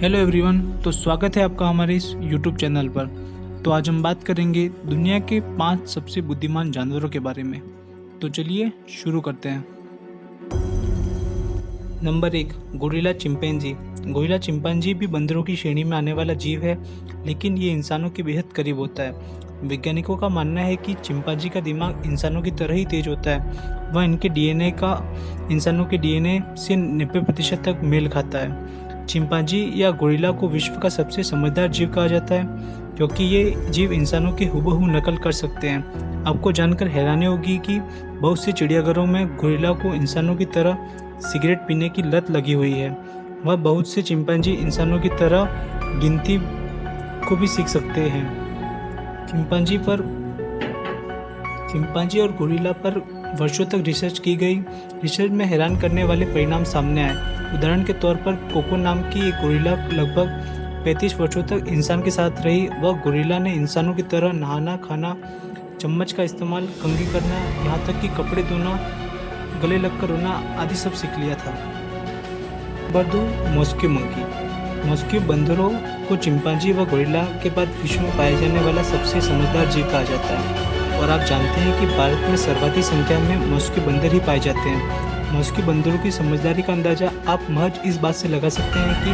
Hello everyone. तो स्वागत है आपका हमारे इस यूट्यूब चैनल पर। तो आज हम बात करेंगे दुनिया के 5 सबसे बुद्धिमान जानवरों के बारे में। तो चलिए शुरू करते हैं। Number 1, gorilla chimpanzee. Gorilla chimpanzee भी बंदरों की श्रेणी में आने वाला जीव है, लेकिन ये इंसानों के बेहद करीब होता है। वैज्ञानिकों का मानना है कि चिंपैंजी का दिमाग इंसानों की तरह ही तेज होता है। वह इनके डीएनए का इंसानों के डीएनए से 90% तक मेल खाता है। चिंपैंजी या गोरिल्ला को विश्व का सबसे समझदार जीव कहा जाता है, क्योंकि ये जीव इंसानों की हूबहू नकल कर सकते हैं। आपको जानकर हैरानी होगी कि बहुत से चिड़ियाघरों में गोरिल्ला को इंसानों की तरह सिगरेट पीने की लत लगी हुई है। वह बहुत से चिंपैंजी इंसानों की तरह गिनती को भी सीख सकते हैं। चिंपैंजी और गोरिल्ला पर वर्षों तक रिसर्च की गई। रिसर्च में हैरान करने वाले परिणाम सामने आए। उदाहरण के तौर पर कोको नाम की एक गोरिल्ला लगभग 35 वर्षों तक इंसान के साथ रही। वह गोरिल्ला ने इंसानों की तरह नहाना, खाना, चम्मच का इस्तेमाल, कंघी करना, यहाँ तक कि कपड़े धोना, गले लगकर रोना आदि सब सीख लिया था। Number 2, mosque monkey. मॉस्क्यू बंदरों को चिंपैंजी व गोरिल्ला के बाद विश्व में पाए जाने वाला सबसे समझदार जीव कहा जाता है। और आप जानते हैं कि भारत में सर्वाधिक संख्या में मॉस्क्यू बंदर ही पाए जाते हैं। मॉस्क्यू बंदरों की समझदारी का अंदाजा आप महज इस बात से लगा सकते हैं कि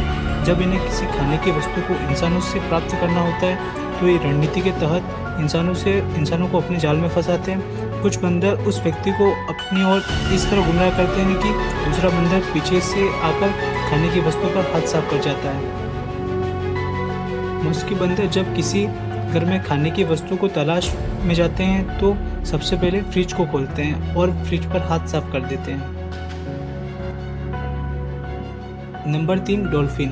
जब इन्हें किसी खाने की वस्तु को इंसानों से प्राप्त करना होता है तो ये रणनीति के तहत इंसानों को अपने जाल में फंसाते हैं। कुछ बंदर उस व्यक्ति को अपनी ओर इस तरह गुमराह करते हैं कि दूसरा बंदर पीछे से आकर खाने की वस्तु पर हाथ साफ कर जाता है। मॉस्क्यू बंदर जब किसी घर में खाने की वस्तु को तलाश में जाते हैं तो सबसे पहले फ्रिज को खोलते हैं और फ्रिज पर हाथ साफ कर देते हैं। Number 3, dolphin.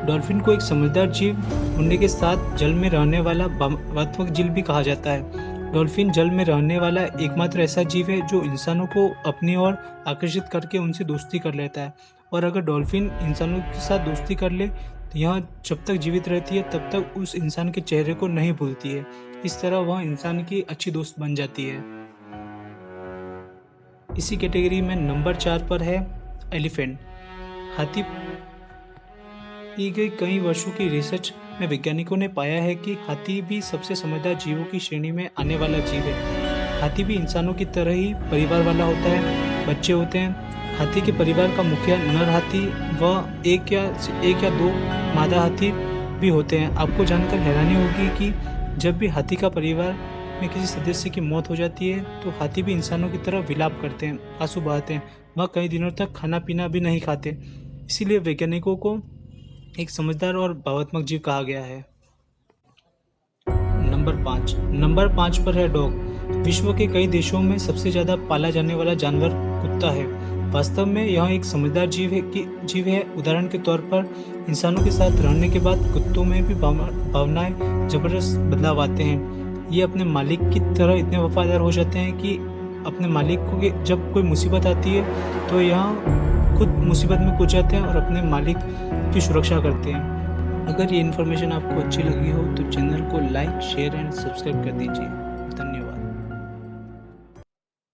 डॉल्फिन को एक समझदार जीव होने के साथ जल में रहने वाला भावनात्मक जीव भी कहा जाता है। डॉल्फिन जल में रहने वाला एकमात्र ऐसा जीव है जो इंसानों को अपनी ओर आकर्षित करके उनसे दोस्ती कर लेता है। और अगर डॉल्फिन इंसानों के साथ दोस्ती कर ले तो यह जब तक जीवित रहती है तब तक उस इंसान के चेहरे को नहीं भूलती है। इस तरह वह इंसान की अच्छी दोस्त बन जाती है। इसी कैटेगरी में नंबर 4 पर है एलिफेंट, हाथी। की गई कई वर्षों की रिसर्च में वैज्ञानिकों ने पाया है कि हाथी भी सबसे समझदार जीवों की श्रेणी में आने वाला जीव है। हाथी भी इंसानों की तरह ही परिवार वाला होता है, बच्चे होते हैं। हाथी के परिवार का मुखिया नर हाथी व एक या दो मादा हाथी भी होते हैं। आपको जानकर हैरानी होगी कि जब भी हाथी का परिवार में किसी सदस्य की मौत हो जाती है तो हाथी भी इंसानों की तरह विलाप करते हैं, आंसू बहाते हैं। वह कई दिनों तक खाना पीना भी नहीं खाते। इसीलिए वैज्ञानिकों को एक समझदार और भावनात्मक जीव कहा गया है। नंबर 5 पर है डॉग। विश्व के कई देशों में सबसे ज्यादा पाला जाने वाला जानवर कुत्ता है। वास्तव में यह एक समझदार जीव है। उदाहरण के तौर पर इंसानों के साथ रहने के बाद कुत्तों में भी भावनाएं जबरदस्त बदलाव आते हैं। ये अपने मालिक की तरह इतने वफादार हो जाते हैं कि अपने मालिक को जब कोई मुसीबत आती है तो यह खुद मुसीबत में कूद जाते हैं और अपने मालिक की सुरक्षा करते हैं। अगर ये इन्फॉर्मेशन आपको अच्छी लगी हो तो चैनल को लाइक, शेयर एंड सब्सक्राइब कर दीजिए।